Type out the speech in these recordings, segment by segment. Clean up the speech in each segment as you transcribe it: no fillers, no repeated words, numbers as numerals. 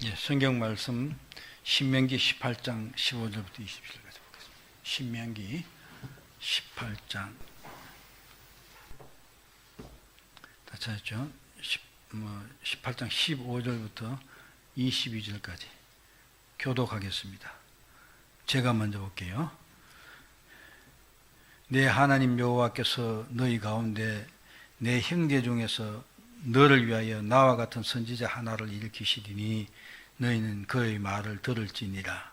예, 성경 말씀 신명기 18장 15절부터 20절까지 보겠습니다. 신명기 18장 다 찾았죠? 18장 15절부터 22절까지 교독하겠습니다. 제가 먼저 볼게요. 내 하나님 여호와께서 너희 가운데 내 형제 중에서 너를 위하여 나와 같은 선지자 하나를 일으키시리니 너희는 그의 말을 들을지니라.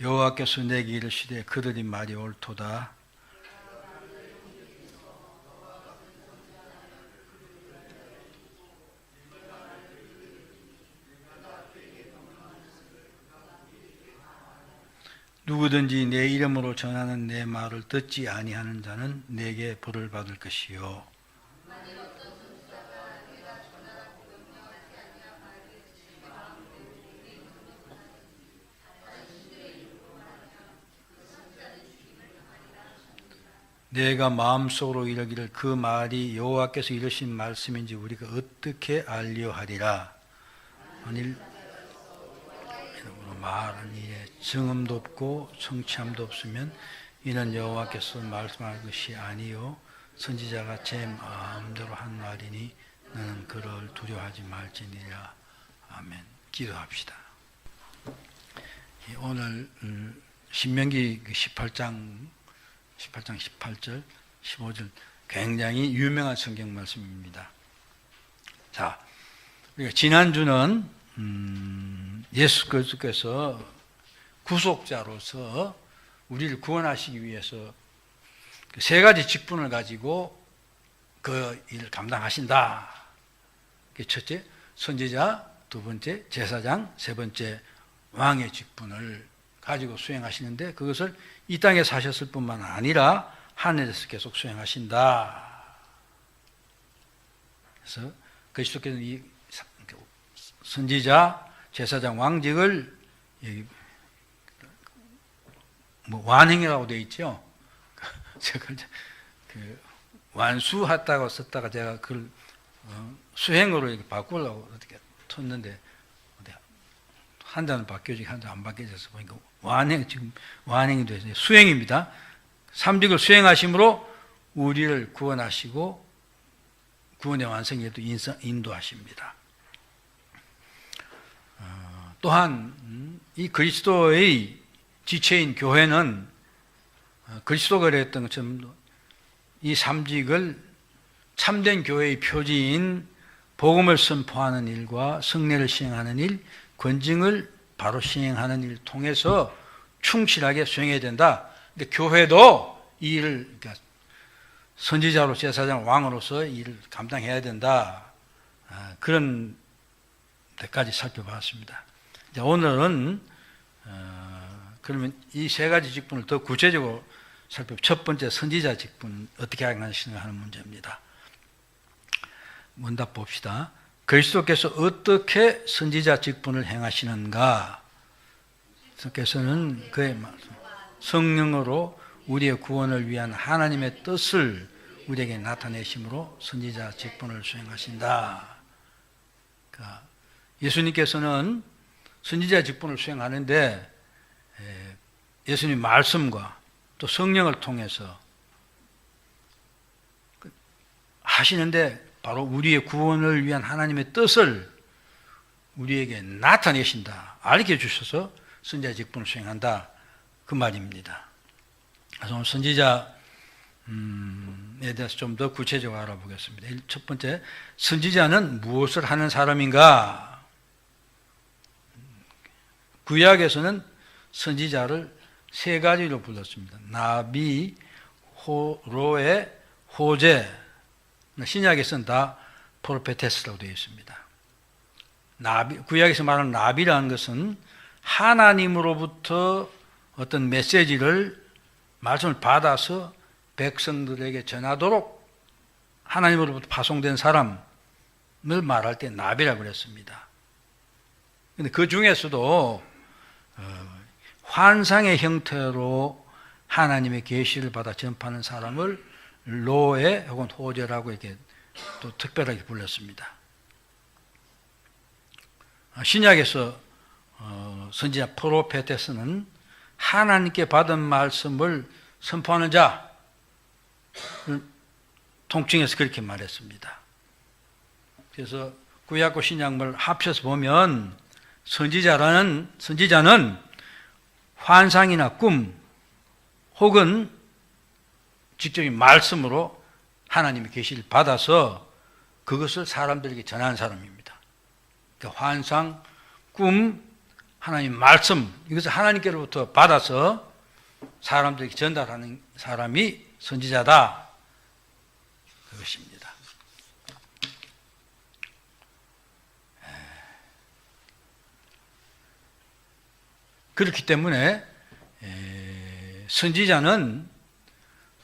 여호와께서 내게 이르시되 그들이 말이 옳도다. 누구든지 내 이름으로 전하는 내 말을 듣지 아니하는 자는 내게 벌을 받을 것이요. 내가 마음속으로 이르기를 그 말이 여호와께서 이르신 말씀인지 우리가 어떻게 알려하리라. 만일 말은 이에 증언도 없고 성취함도 없으면 이는 여호와께서 말씀할 것이 아니요 선지자가 제 마음대로 한 말이니 너는 그를 두려워하지 말지니라. 아멘. 기도합시다. 오늘 신명기 18장 18절 15절 굉장히 유명한 성경 말씀입니다. 자, 우리가 지난주는 예수 그리스도께서 구속자로서 우리를 구원하시기 위해서 세 가지 직분을 가지고 그 일을 감당하신다. 첫째, 선지자, 두 번째, 제사장, 세 번째, 왕의 직분을 가지고 수행하시는데 그것을 이 땅에 사셨을 뿐만 아니라 하늘에서 계속 수행하신다. 그래서 그리스도께서는 이 선지자, 제사장, 왕직을 완행이라고 되어 있죠. 제가 완수했다고 썼다가 제가 그걸 수행으로 이렇게 바꾸려고 어떻게 쳤는데 한 잔은 바뀌어지고 한 잔 안 바뀌어져서 보니까 지금 완행이 돼서 수행입니다. 삼직을 수행하심으로 우리를 구원하시고 구원의 완성에도 인도하십니다. 또한 이 그리스도의 지체인 교회는 그리스도가 그랬던 것처럼 이 삼직을 참된 교회의 표지인 복음을 선포하는 일과 성례를 시행하는 일, 권징을 바로 시행하는 일을 통해서 충실하게 수행해야 된다. 근데 교회도 이 일을 그러니까 선지자로 제사장 왕으로서 이 일을 감당해야 된다. 그런 데까지 살펴봤습니다. 오늘은 그러면 이 세 가지 직분을 더 구체적으로 첫 번째 선지자 직분 어떻게 하시는가 하는 문제입니다. 문답 봅시다. 그리스도께서 어떻게 선지자 직분을 행하시는가? 그리스도께서는 그의 성령으로 우리의 구원을 위한 하나님의 뜻을 우리에게 나타내심으로 선지자 직분을 수행하신다. 그러니까 예수님께서는 선지자 직분을 수행하는데 예수님 말씀과 또 성령을 통해서 하시는데 바로 우리의 구원을 위한 하나님의 뜻을 우리에게 나타내신다. 알게 주셔서 선지자 직분을 수행한다. 그 말입니다. 그래서 오늘 선지자에 대해서 좀 더 구체적으로 알아보겠습니다. 첫 번째, 선지자는 무엇을 하는 사람인가? 구약에서는 선지자를 세 가지로 불렀습니다. 나비, 로에, 호제. 신약에서는 다 프로페테스라고 되어 있습니다. 구약에서 말하는 나비라는 것은 하나님으로부터 어떤 메시지를 말씀을 받아서 백성들에게 전하도록 하나님으로부터 파송된 사람, 말할 때 나비라고 그랬습니다. 근데 그 중에서도 환상의 형태로 하나님의 계시를 받아 전파하는 사람을 로에 혹은 호재라고 이렇게 또 특별하게 불렀습니다. 신약에서 선지자 프로페테스는 하나님께 받은 말씀을 선포하는 자, 통칭해서 그렇게 말했습니다. 그래서 구약과 신약을 합쳐서 보면 선지자는 환상이나 꿈 혹은 직접인 말씀으로 하나님의 계시를 받아서 그것을 사람들에게 전하는 사람입니다. 그러니까 환상, 꿈, 하나님 말씀, 이것을 하나님께로부터 받아서 사람들에게 전달하는 사람이 선지자다. 그것입니다. 그렇기 때문에 선지자는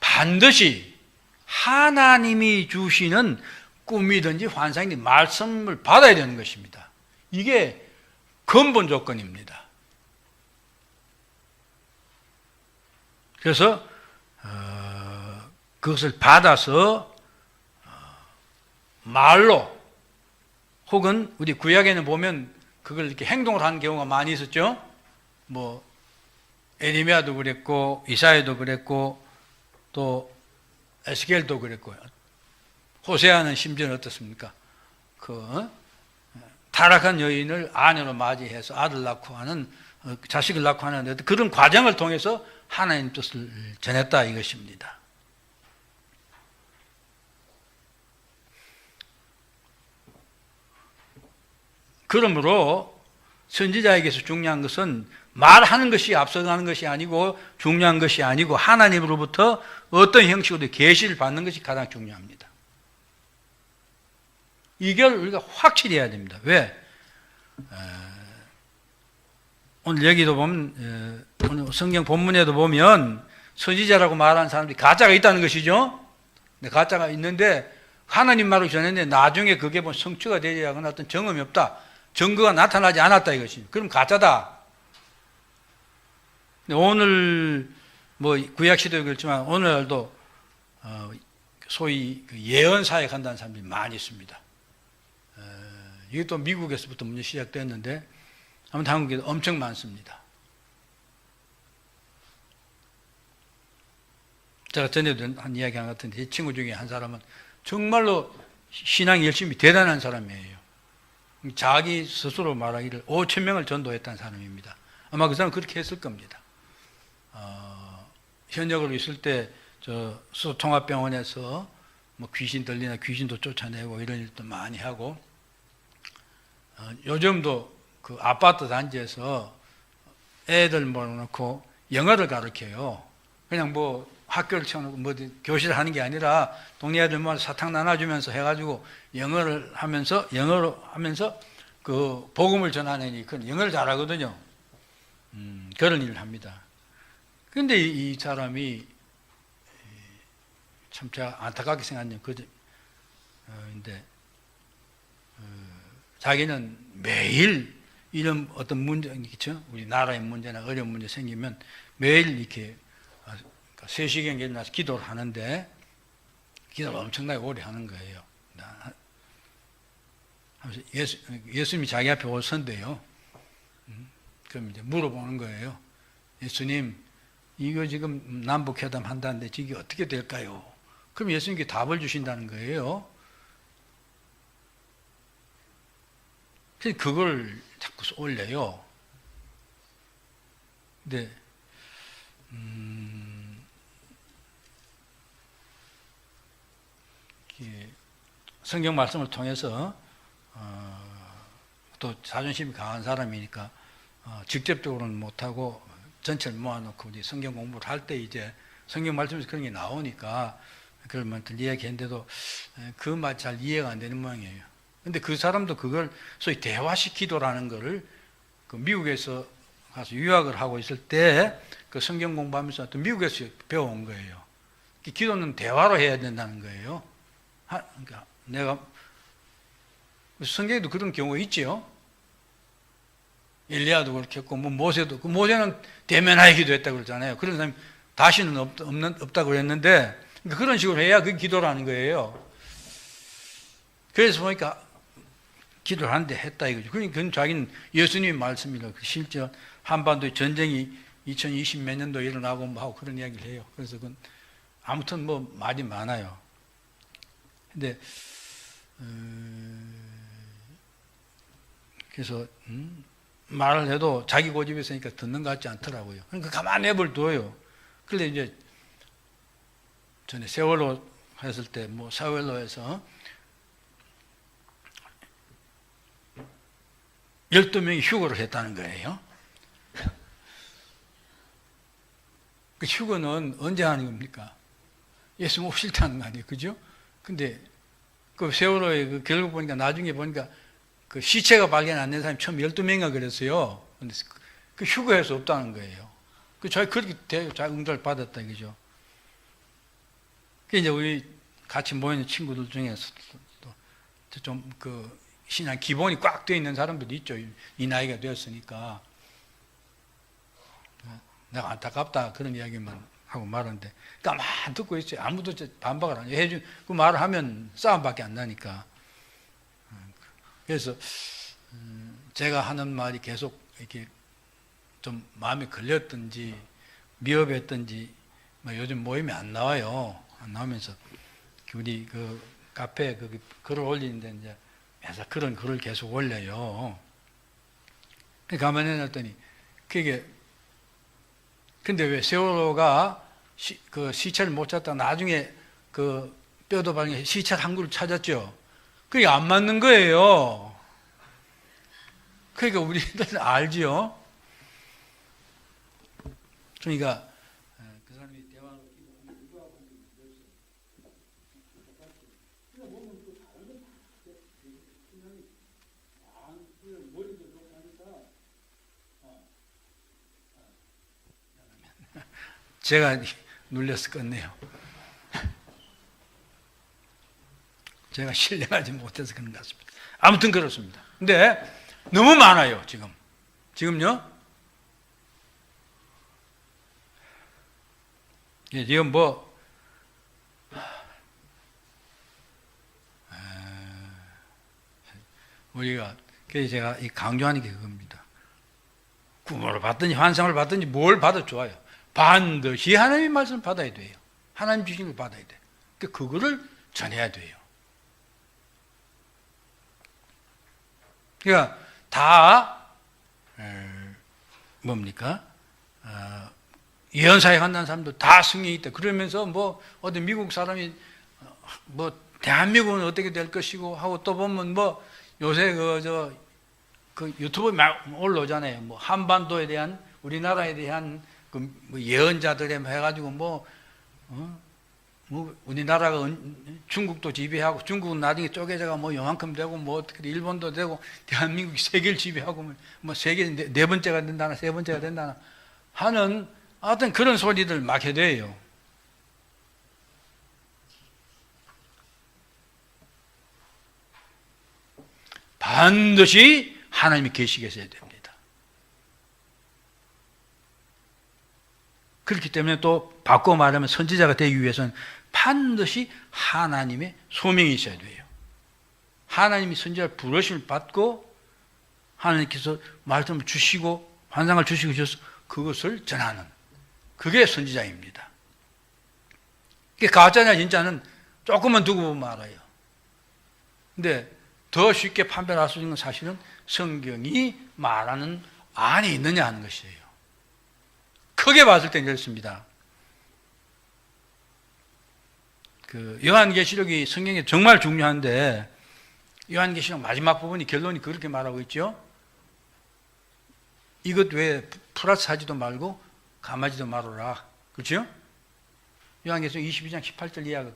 반드시 하나님이 주시는 꿈이든지 환상이든지 말씀을 받아야 되는 것입니다. 이게 근본 조건입니다. 그래서 그것을 받아서 말로 혹은 우리 구약에는 보면 그걸 이렇게 행동을 하는 경우가 많이 있었죠. 뭐 에레미야도 그랬고 이사야도 그랬고 또 에스겔도 그랬고 호세아는 심지어는 어떻습니까? 그 타락한 여인을 아내로 맞이해서 아들 낳고 하는 자식을 낳고 하는 그런 과정을 통해서 하나님 뜻을 전했다 이것입니다. 그러므로 선지자에게서 중요한 것은 말하는 것이 앞서가는 것이 아니고 중요한 것이 아니고 하나님으로부터 어떤 형식으로 계시를 받는 것이 가장 중요합니다. 이걸 우리가 확실히 해야 됩니다. 왜? 오늘 여기도 보면 오늘 성경 본문에도 보면 선지자라고 말하는 사람들이 가짜가 있다는 것이죠. 근데 가짜가 있는데 하나님 말을 전했는데 나중에 그게 뭐 성취가 되지 않거나 어떤 경험이 없다. 증거가 나타나지 않았다 이것이. 그럼 가짜다. 오늘 뭐 구약 시대도 그렇지만 오늘도 소위 예언 사역 한다는 사람들이 많이 있습니다. 이게 또 미국에서부터 먼저 시작됐는데 아무튼 한국에도 엄청 많습니다. 제가 전에도 한 이야기 한 것 같은데 제 친구 중에 한 사람은 정말로 신앙이 열심히 대단한 사람이에요. 자기 스스로 말하기를 5,000명을 전도했다는 사람입니다. 아마 그 사람은 그렇게 했을 겁니다. 현역으로 있을 때 저 수소통합병원에서 뭐 귀신 들리나 귀신도 쫓아내고 이런 일도 많이 하고 요즘도 그 아파트 단지에서 애들 모아놓고 영어를 가르쳐요. 그냥 뭐 학교를 채워놓고 뭐 교실을 하는 게 아니라 동네 애들 모아서 사탕 나눠주면서 해가지고 영어로 하면서 그 복음을 전하는 그 영어를 잘하거든요. 그런 일을 합니다. 그런데 이 사람이 참 제가 안타깝게 생각하는 근데 자기는 매일 이런 어떤 문제, 그렇죠? 우리 나라의 문제나 어려운 문제 생기면 매일 이렇게 3시간 일어나서 기도를 하는데 기도를 엄청나게 오래 하는 거예요. 예수님이 자기 앞에 오선대요. 그럼 이제 물어보는 거예요. 예수님, 이거 지금 남북회담 한다는데 이게 어떻게 될까요? 그럼 예수님께 답을 주신다는 거예요. 그래서 그걸 자꾸 올려요. 근데 성경 말씀을 통해서 또 자존심이 강한 사람이니까 직접적으로는 못하고 전체를 모아놓고 이제 성경 공부를 할 때 이제 성경 말씀에서 그런 게 나오니까 그걸 이야기했는데도 그 말 잘 이해가 안 되는 모양이에요. 근데 그 사람도 그걸 소위 대화식 기도라는 거를 그 미국에서 가서 유학을 하고 있을 때 그 성경 공부하면서 또 미국에서 배워온 거예요. 기도는 대화로 해야 된다는 거예요. 그러니까 내가 성경에도 그런 경우가 있지요. 엘리야도 그렇게 했고, 뭐 모세도, 그 모세는 대면하여 기도했다고 그러잖아요. 그런 사람이 다시는 없다고 그랬는데, 그러니까 그런 식으로 해야 그게 기도라는 거예요. 그래서 보니까 기도를 하는데 했다 이거죠. 그러니까 그건 자기는 예수님의 말씀이라, 실제 한반도의 전쟁이 2020 몇 년도 일어나고 뭐 하고 그런 이야기를 해요. 그래서 그건 아무튼 뭐 말이 많아요. 근데, 그래서, 말을 해도 자기 고집이 있으니까 듣는 것 같지 않더라고요. 그러니까 가만히 내버려둬요. 그런데 이제 전에 세월호 했을 때 뭐 세월호에서 12명이 휴거를 했다는 거예요. 그 휴거는 언제 하는 겁니까? 예수님 오실 때 하는 거 아니에요. 그죠? 근데 그 세월호에 그 결국 보니까 나중에 보니까 그 시체가 발견 안 된 사람이 처음 12명인가 그랬어요. 근데 그 휴거할 수 없다는 거예요. 그 자기 그렇게 자기 응답을 받았다 이거죠. 그 이제 우리 같이 모이는 친구들 중에서 좀 그 신앙 기본이 꽉 되어 있는 사람들도 있죠. 이 나이가 되었으니까. 내가 안타깝다 그런 이야기만 하고 말하는데 가만 듣고 있어요. 아무도 반박을 안 해요. 그 말을 하면 싸움밖에 안 나니까. 그래서 제가 하는 말이 계속 이렇게 좀 마음에 걸렸든지 미흡했든지 뭐 요즘 모임에 안 나와요. 안 나오면서 우리 그 카페에 그 글을 올리는데 이제 그래서 그런 글을 계속 올려요. 가만히 해놨더니 그게 근데 왜 세월호가 그 시체를 못 찾다 나중에 그 뼈도 발견해 시체 한 구를 찾았죠. 그게 안 맞는 거예요. 그러니까 우리들은 알지요. 그러니까 그 사람이 대화로 제가 눌려서 껐네요. 제가 신뢰하지 못해서 그런 것 같습니다. 아무튼 그렇습니다. 근데 너무 많아요, 지금. 지금요? 지금 뭐, 우리가, 그래서 제가 강조하는 게 그겁니다. 꿈을 받든지 환상을 받든지 뭘 받아도 좋아요. 반드시 하나님의 말씀을 받아야 돼요. 하나님 주신 걸 받아야 돼. 그거를 전해야 돼요. 그러니까 다 뭡니까? 예언사역 한다는 사람도 다 승리이 있다. 그러면서 뭐 어디 미국 사람이 뭐 대한민국은 어떻게 될 것이고 하고 또 보면 뭐 요새 그 유튜브에 막 올라오잖아요. 뭐 한반도에 대한 우리나라에 대한 뭐 예언자들에 해가지고 뭐 우리나라가 중국도 지배하고 중국은 나중에 쪼개져가 뭐 요만큼 되고 뭐 어떻게 일본도 되고 대한민국이 세계를 지배하고 뭐 세계 네 번째가 된다나 세 번째가 된다나 하는 하여튼 그런 소리들 막 해대요. 반드시 하나님이 계시 계셔야 됩니다. 그렇기 때문에 또 바꿔 말하면 선지자가 되기 위해서는 반드시 하나님의 소명이 있어야 돼요. 하나님이 선지자를 부르심을 받고 하나님께서 말씀을 주시고 환상을 주시고 주셔서 그것을 전하는 그게 선지자입니다. 가짜냐 진짜는 조금만 두고 보면 알아요. 근데 더 쉽게 판별할 수 있는 건 사실은 성경이 말하는 안에 있느냐 하는 것이에요. 크게 봤을 때 그렇습니다. 그 요한계시록이 성경에 정말 중요한데 요한계시록 마지막 부분이 결론이 그렇게 말하고 있죠. 이것 왜 플러스 하지도 말고 감하지도 말아라. 그렇죠? 요한계시록 22장 18절 이하가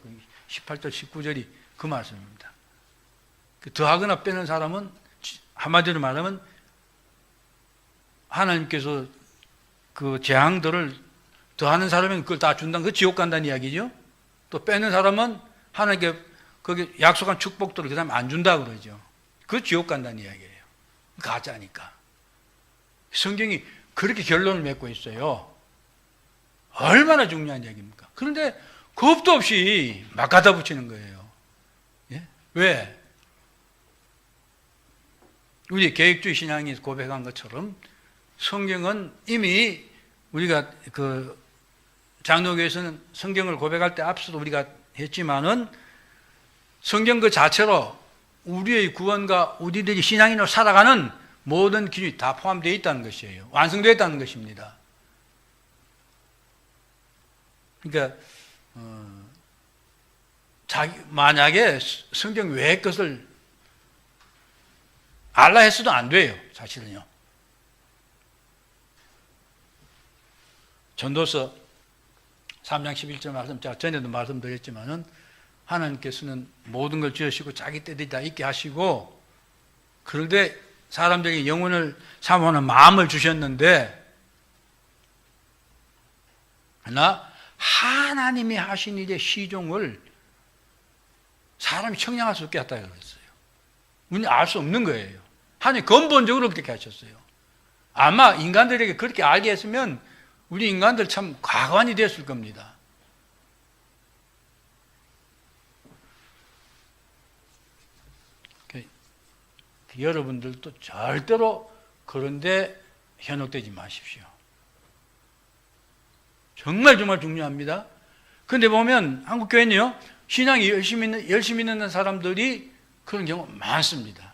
18절 19절이 그 말씀입니다. 더하거나 빼는 사람은 한마디로 말하면 하나님께서 그 재앙들을 더하는 사람은 그걸 다 준다는 그 지옥 간다는 이야기죠. 또 빼는 사람은 하나님께 거기 약속한 축복들을 그 다음에 안 준다 그러죠. 그 지옥 간다는 이야기예요. 가짜니까. 성경이 그렇게 결론을 맺고 있어요. 얼마나 중요한 얘기입니까? 그런데 겁도 없이 막 갖다 붙이는 거예요. 예? 왜? 우리 계획주의 신앙이 고백한 것처럼 성경은 이미 우리가 그 장로교에서는 성경을 고백할 때 앞서도 우리가 했지만은 성경 그 자체로 우리의 구원과 우리들이 신앙인으로 살아가는 모든 기준이 다 포함되어 있다는 것이에요. 완성되어 있다는 것입니다. 그러니까 만약에 성경 외의 것을 알라 했어도 안 돼요. 사실은요. 전도서 3장 11절 말씀, 제가 전에도 말씀드렸지만은 하나님께서는 모든 걸 지으시고 자기 때들이 다 있게 하시고, 그런데 사람들에게 영혼을 사모하는 마음을 주셨는데, 그러나 하나님이 하신 일의 시종을 사람이 청량할 수 없게 했다 그랬어요. 우리는 알 수 없는 거예요. 하나님 근본적으로 그렇게 하셨어요. 아마 인간들에게 그렇게 알게 했으면 우리 인간들 참 과관이 됐을 겁니다. 여러분들도 절대로 그런데 현혹되지 마십시오. 정말 중요합니다. 그런데 보면 한국 교회는요, 신앙이 열심히 있는 사람들이 그런 경우 많습니다.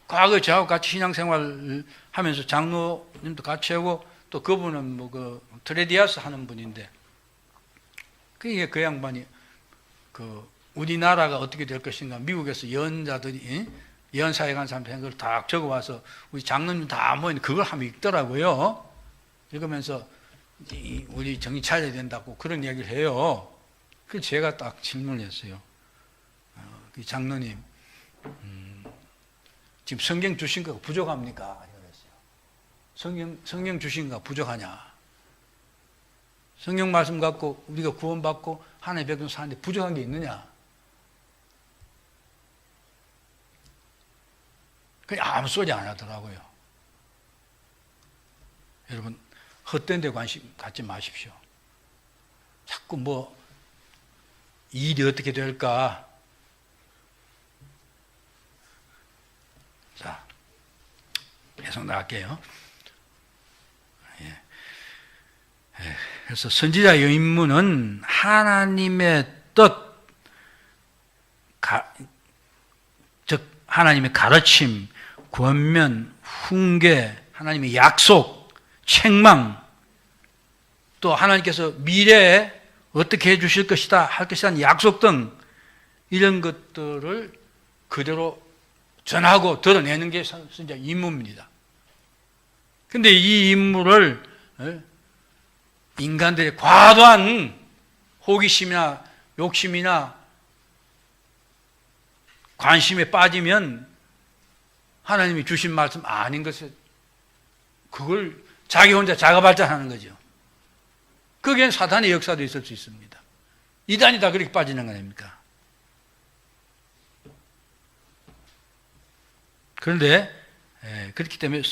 과거에 저하고 같이 신앙생활을 하면서 장로님도 같이 하고, 또 그분은 뭐 그 트레디아스 하는 분인데, 그 양반이 그 우리나라가 어떻게 될 것인가, 미국에서 예언자들이 예언사에 간 사람들 그걸 다 적어와서 우리 장로님 다 모인 그걸 한번 읽더라고요. 읽으면서 우리 정신 차려야 된다고 그런 얘기를 해요. 그래서 제가 딱 질문을 했어요. 장로님, 지금 성경 주신 거 부족합니까? 그랬어요. 성경 주신 거 부족하냐? 성경 말씀 갖고 우리가 구원받고 하나님의 백성 사는데 부족한 게 있느냐? 그냥 아무 소리 안 하더라고요. 여러분, 헛된 데 관심 갖지 마십시오. 자꾸 뭐 일이 어떻게 될까? 자, 계속 나갈게요. 그래서 선지자의 임무는 하나님의 뜻, 즉 하나님의 가르침, 권면, 훈계, 하나님의 약속, 책망, 또 하나님께서 미래에 어떻게 해주실 것이다, 할 것이라는 약속 등 이런 것들을 그대로 전하고 드러내는 게 선지자 임무입니다. 그런데 이 임무를 인간들의 과도한 호기심이나 욕심이나 관심에 빠지면 하나님이 주신 말씀 아닌 것을 그걸 자기 혼자 자가발전하는 거죠. 거기엔 사탄의 역사도 있을 수 있습니다. 이단이 다 그렇게 빠지는 거 아닙니까? 그런데 그렇기 때문에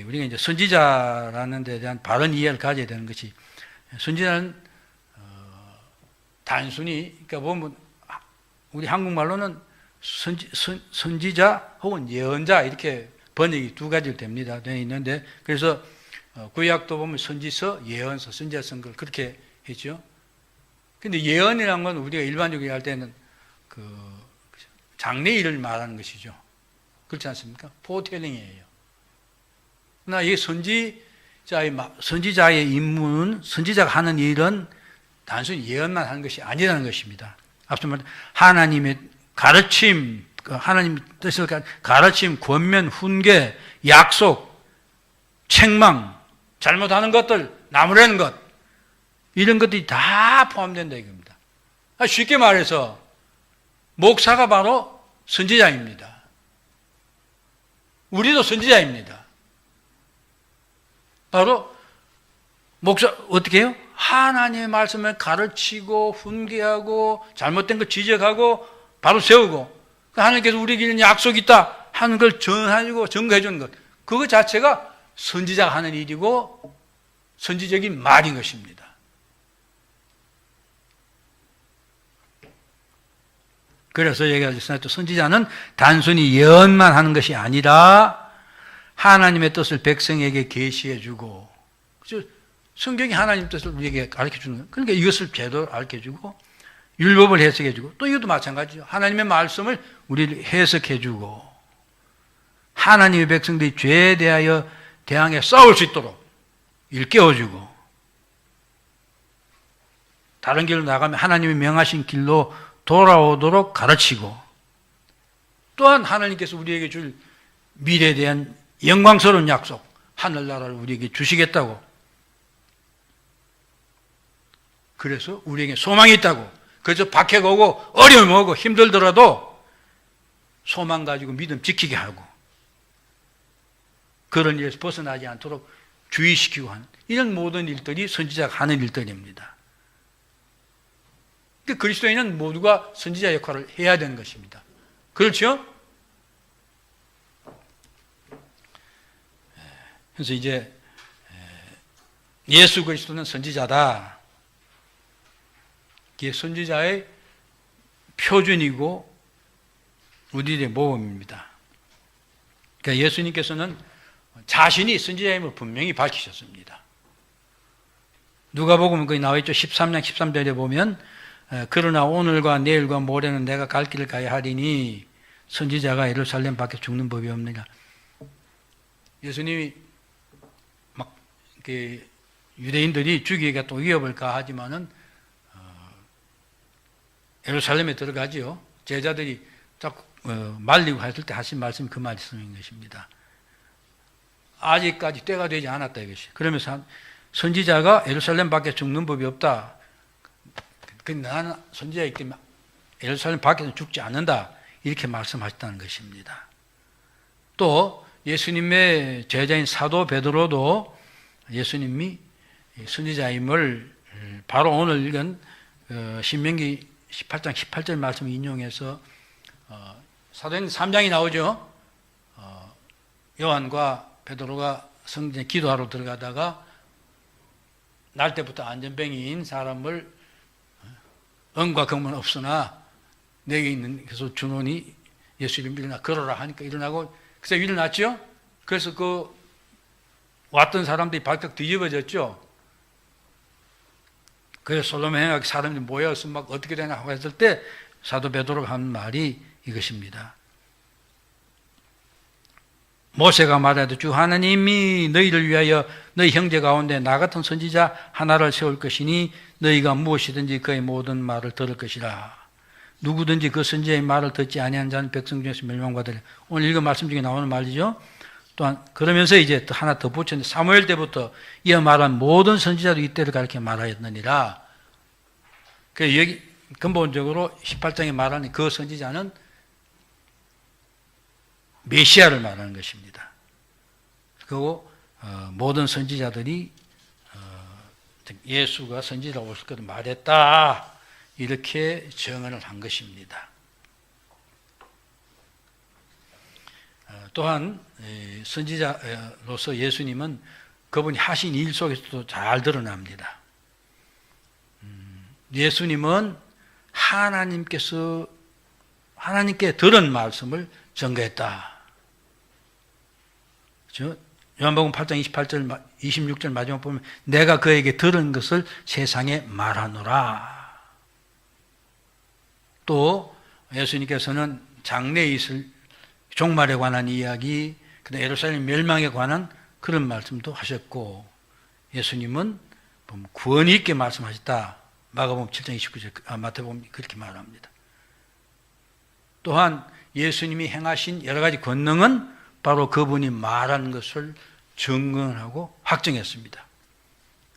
우리가 이제 선지자라는 데 대한 바른 이해를 가져야 되는 것이, 선지자는 단순히, 그러니까 보면 우리 한국말로는 선지자 혹은 예언자 이렇게 번역이 두 가지로 됩니다. 되어 있는데, 그래서 구약도 보면 선지서, 예언서, 선지자 선거를 그렇게 했죠. 근데 예언이라는 건 우리가 일반적으로 할 때는 그 장래일을 말하는 것이죠. 그렇지 않습니까? 포텔링이에요. 그러나 이 선지자의 임무는, 선지자가 하는 일은 단순히 예언만 하는 것이 아니라는 것입니다. 앞서 말한 하나님의 가르침, 하나님 뜻을 가르침, 권면, 훈계, 약속, 책망, 잘못하는 것들, 나무라는 것, 이런 것들이 다 포함된다 이겁니다. 쉽게 말해서 목사가 바로 선지자입니다. 우리도 선지자입니다. 바로 목사 어떻게 해요? 하나님의 말씀을 가르치고 훈계하고 잘못된 거 지적하고 바로 세우고, 하나님께서 우리에게 약속이 있다 하는 걸 전하고 증거해 주는 것, 그거 자체가 선지자가 하는 일이고 선지적인 말인 것입니다. 그래서 얘기하셨으나 또 선지자는 단순히 예언만 하는 것이 아니라 하나님의 뜻을 백성에게 계시해 주고, 성경이 하나님 뜻을 우리에게 가르쳐 주는 거예요. 그러니까 이것을 제대로 가르쳐 주고 율법을 해석해 주고, 또 이것도 마찬가지죠. 하나님의 말씀을 우리를 해석해 주고, 하나님의 백성들이 죄에 대하여 대항해 싸울 수 있도록 일깨워 주고, 다른 길로 나가면 하나님이 명하신 길로 돌아오도록 가르치고, 또한 하나님께서 우리에게 줄 미래에 대한 영광스러운 약속, 하늘나라를 우리에게 주시겠다고, 그래서 우리에게 소망이 있다고, 그래서 박해가 오고 어려움이 오고 힘들더라도 소망 가지고 믿음 지키게 하고, 그런 일에서 벗어나지 않도록 주의시키고 하는 이런 모든 일들이 선지자가 하는 일들입니다. 그러니까 그리스도인은 모두가 선지자 역할을 해야 되는 것입니다. 그렇죠? 그래서 이제 예수 그리스도는 선지자다. 이게 선지자의 표준이고 우리들의 모범입니다. 그러니까 예수님께서는 자신이 선지자임을 분명히 밝히셨습니다. 누가복음 거기 나와 있죠. 13장 13절에 보면 그러나 오늘과 내일과 모레는 내가 갈 길을 가야 하리니 선지자가 예루살렘 밖에 죽는 법이 없느냐. 예수님이 막 유대인들이 죽이기가 또 위협을 가하지만은 예루살렘에 들어가지요. 제자들이 자꾸 말리고 했을 때 하신 말씀이 그 말씀인 것입니다. 아직까지 때가 되지 않았다 이것이. 그러면서 선지자가 예루살렘 밖에 죽는 법이 없다. 나는 선지자이기 때문에 예루살렘 밖에는 죽지 않는다. 이렇게 말씀하셨다는 것입니다. 또 예수님의 제자인 사도 베드로도 예수님이 선지자임을 바로 오늘 읽은 신명기 18장 18절 말씀을 인용해서 사도행전 3장이 나오죠. 요한과 베드로가 성전에 기도하러 들어가다가 날 때부터 안전뱅이인 사람을 은과 금은 없으나 내게 있는 그래서 주노니 예수 이름 일어나 걸어라 하니까 일어나고 그래서 일어났죠. 그래서 그 왔던 사람들이 발딱 뒤집어졌죠. 그래서 솔로몬 행하게 사람들이 모여서 막 어떻게 되나 하고 했을 때 사도 베드로가 한 말이 이것입니다. 모세가 말하되 주 하나님이 너희를 위하여 너희 형제 가운데 나 같은 선지자 하나를 세울 것이니 너희가 무엇이든지 그의 모든 말을 들을 것이라. 누구든지 그 선지자의 말을 듣지 아니한 자는 백성 중에서 멸망받으리라. 오늘 읽은 말씀 중에 나오는 말이죠. 또한 그러면서 이제 또 하나 더 붙였는데 사무엘 때부터 이어 말한 모든 선지자도 이때를 가리켜 말하였느니라. 그 여기 근본적으로 18장에 말하는 그 선지자는 메시아를 말하는 것입니다. 그리고 모든 선지자들이 예수가 선지자로 오실 것을 말했다. 이렇게 정언을 한 것입니다. 또한 선지자로서 예수님은 그분이 하신 일 속에서도 잘 드러납니다. 예수님은 하나님께 들은 말씀을 전가했다. 요한복음 8장 28절, 26절 마지막 보면 내가 그에게 들은 것을 세상에 말하노라. 또 예수님께서는 장래에 있을 종말에 관한 이야기, 그다음 예루살렘 멸망에 관한 그런 말씀도 하셨고 예수님은 구원이 있게 말씀하셨다. 마가복음 7장 29절, 마태복음 그렇게 말합니다. 또한 예수님이 행하신 여러 가지 권능은 바로 그분이 말한 것을 증언하고 확정했습니다.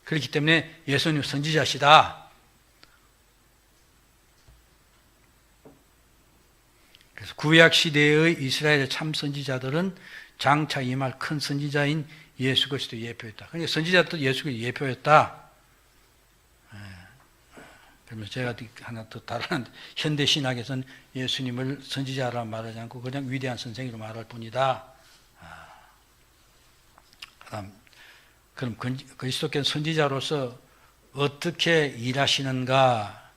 그렇기 때문에 예수님 선지자시다. 그래서 구약 시대의 이스라엘의 참 선지자들은 장차 임할 큰 선지자인 예수 그리스도의 예표였다. 그러니까 선지자도 예수 그리스도의 예표였다. 그러면서 제가 하나 더 다른 현대 신학에서는 예수님을 선지자라 말하지 않고 그냥 위대한 선생으로 말할 뿐이다. 그럼 그리스도께서 선지자로서 어떻게 일하시는가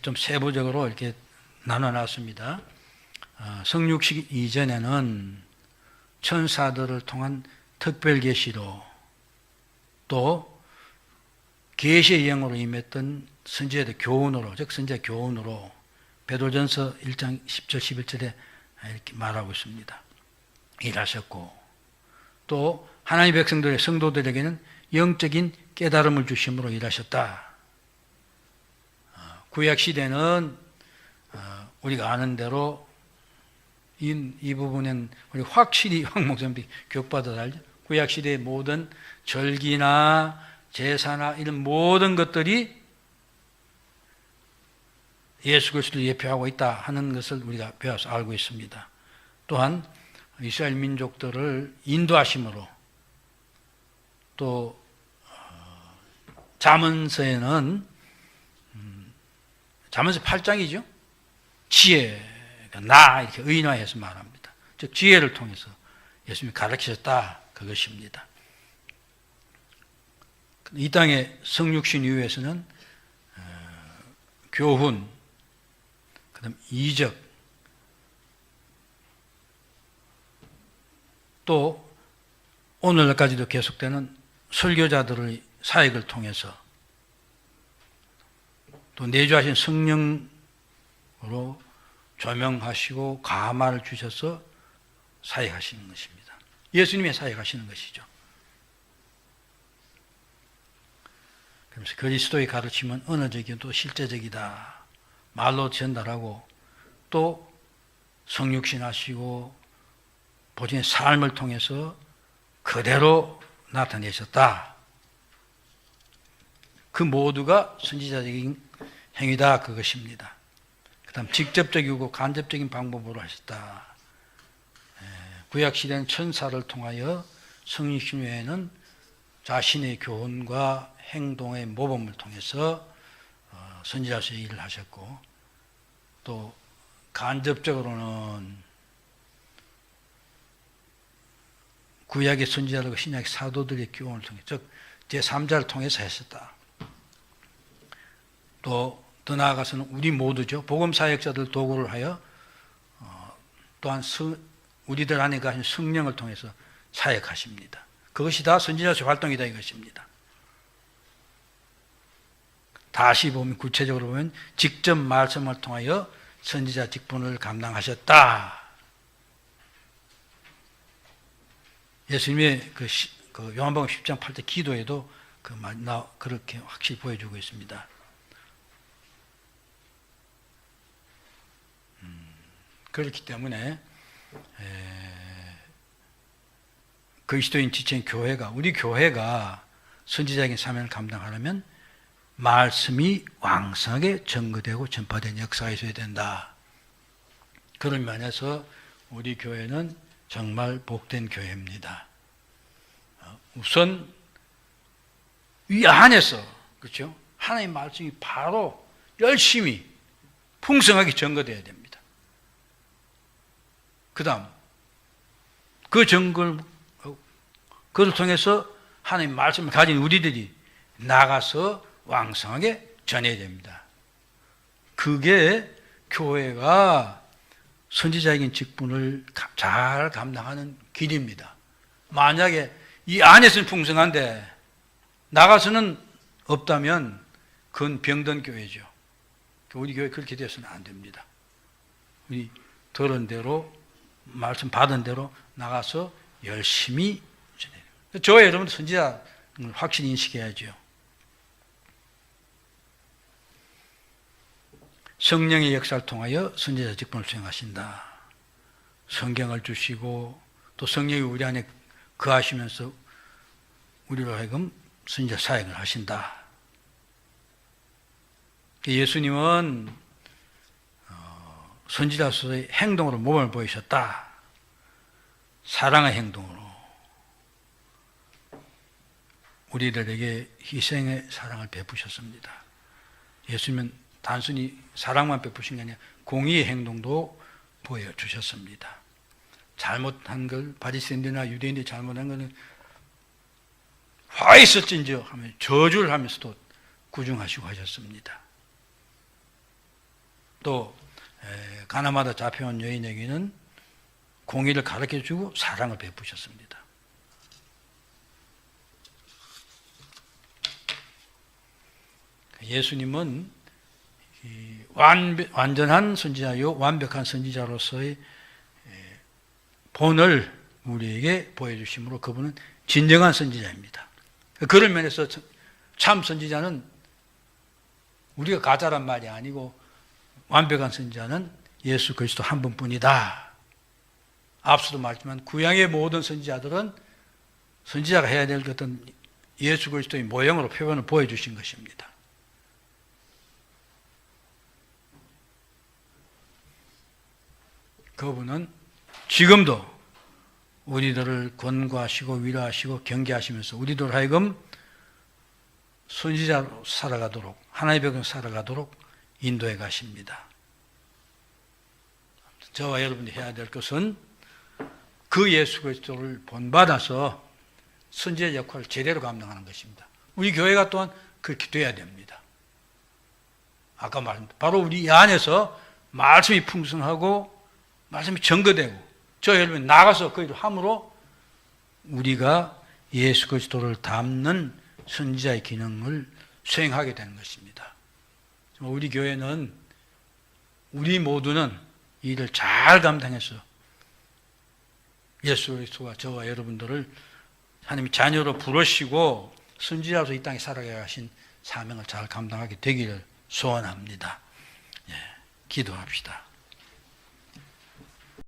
좀 세부적으로 이렇게 나눠놨습니다. 성육식 이전에는 천사들을 통한 특별 계시로 또 계시의 영으로 임했던 선지자의 교훈으로, 즉 선지자 교훈으로 베드로전서 1장 10절 11절에 이렇게 말하고 있습니다. 일하셨고 또 하나님의 백성들의 성도들에게는 영적인 깨달음을 주심으로 일하셨다. 구약 시대는 우리가 아는 대로 이 부분은 우리 확실히 황 목사님이 교육받아서 알죠. 구약 시대의 모든 절기나 제사나 이런 모든 것들이 예수 그리스도를 예표하고 있다 하는 것을 우리가 배워서 알고 있습니다. 또한 이스라엘 민족들을 인도하심으로 또 잠언서에는 잠언서 8장이죠. 지혜가 나 이렇게 의인화해서 말합니다. 즉 지혜를 통해서 예수님이 가르치셨다 그것입니다. 이 땅의 성육신 이후에서는 교훈, 그다음 이적, 또 오늘까지도 계속되는 설교자들의 사역을 통해서 또 내주하신 성령으로 조명하시고 감화를 주셔서 사역하시는 것입니다. 예수님의 사역하시는 것이죠. 그래서 그리스도의 가르침은 언어적이고 실제적이다. 말로 전달하고 또 성육신하시고 보존의 삶을 통해서 그대로 나타내셨다. 그 모두가 선지자적인 행위다 그것입니다. 그 다음 직접적이고 간접적인 방법으로 하셨다. 구약시대는 천사를 통하여 성육신 외에는 자신의 교훈과 행동의 모범을 통해서 선지자로서의 일을 하셨고 또 간접적으로는 구약의 선지자들과 신약의 사도들의 교훈을 통해 즉 제3자를 통해서 하셨다. 또 더 나아가서는 우리 모두죠. 복음사역자들 도구를 하여 또한 우리들 안에 가신 성령을 통해서 사역하십니다. 그것이 다 선지자로서의 활동이다 이것입니다. 다시 보면 구체적으로 보면 직접 말씀을 통하여 선지자 직분을 감당하셨다. 예수님의 그 요한복음 10장 8절 기도에도 그렇게 확실히 보여주고 있습니다. 그렇기 때문에 그리스도인 지체인 교회가 우리 교회가 선지자적인 사명을 감당하려면 말씀이 왕성하게 전거되고 전파된 역사가 있어야 된다. 그런 면에서 우리 교회는 정말 복된 교회입니다. 우선 이 안에서 그렇죠? 하나님의 말씀이 바로 열심히 풍성하게 전거되어야 됩니다. 그 다음 그 전거를 그를 통해서 하나님의 말씀을 가진 우리들이 나가서 왕성하게 전해야 됩니다. 그게 교회가 선지자적인 직분을 잘 감당하는 길입니다. 만약에 이 안에서는 풍성한데 나가서는 없다면 그건 병든 교회죠. 우리 교회 그렇게 되어서는 안 됩니다. 우리 들은 대로 말씀 받은 대로 나가서 열심히 전해야 됩니다. 저와 여러분도 선지자를 확실히 인식해야죠. 성령의 역사를 통하여 선지자 직분을 수행하신다. 성경을 주시고 또 성령이 우리 안에 거하시면서 우리로 하여금 선지자 사역을 하신다. 예수님은 선지자로서의 행동으로 모범을 보이셨다. 사랑의 행동으로 우리들에게 희생의 사랑을 베푸셨습니다. 예수님은 단순히 사랑만 베푸신 게 아니라 공의의 행동도 보여주셨습니다. 잘못한 걸 바리새인들이나 유대인들이 잘못한 것은 화 있을진저 하며 저주를 하면서도 구중하시고 하셨습니다. 또 가나마다 잡혀온 여인에게는 공의를 가르쳐주고 사랑을 베푸셨습니다. 예수님은 완전한 선지자요 완벽한 선지자로서의 본을 우리에게 보여주심으로 그분은 진정한 선지자입니다. 그런 면에서 참 선지자는 우리가 가짜란 말이 아니고 완벽한 선지자는 예수 그리스도 한 분뿐이다. 앞서도 말했지만 구약의 모든 선지자들은 선지자가 해야 될 어떤 예수 그리스도의 모형으로 표현을 보여주신 것입니다. 그분은 지금도 우리들을 권고하시고 위로하시고 경계하시면서 우리들 하여금 선지자로 살아가도록 하나님의 백성 살아가도록 인도해 가십니다. 저와 여러분이 해야 될 것은 그 예수 그리스도를 본받아서 선지자 역할을 제대로 감당하는 것입니다. 우리 교회가 또한 그렇게 돼야 됩니다. 아까 말했습니다. 바로 우리 안에서 말씀이 풍성하고 말씀이 증거되고 저 여러분이 나가서 그 일을 함으로 우리가 예수 그리스도를 담는 선지자의 기능을 수행하게 되는 것입니다. 우리 교회는 우리 모두는 이 일을 잘 감당해서 예수 그리스도가 저와 여러분들을 하나님이 자녀로 부르시고 선지자로서 이 땅에 살아가게 하신 사명을 잘 감당하게 되기를 소원합니다. 기도합시다.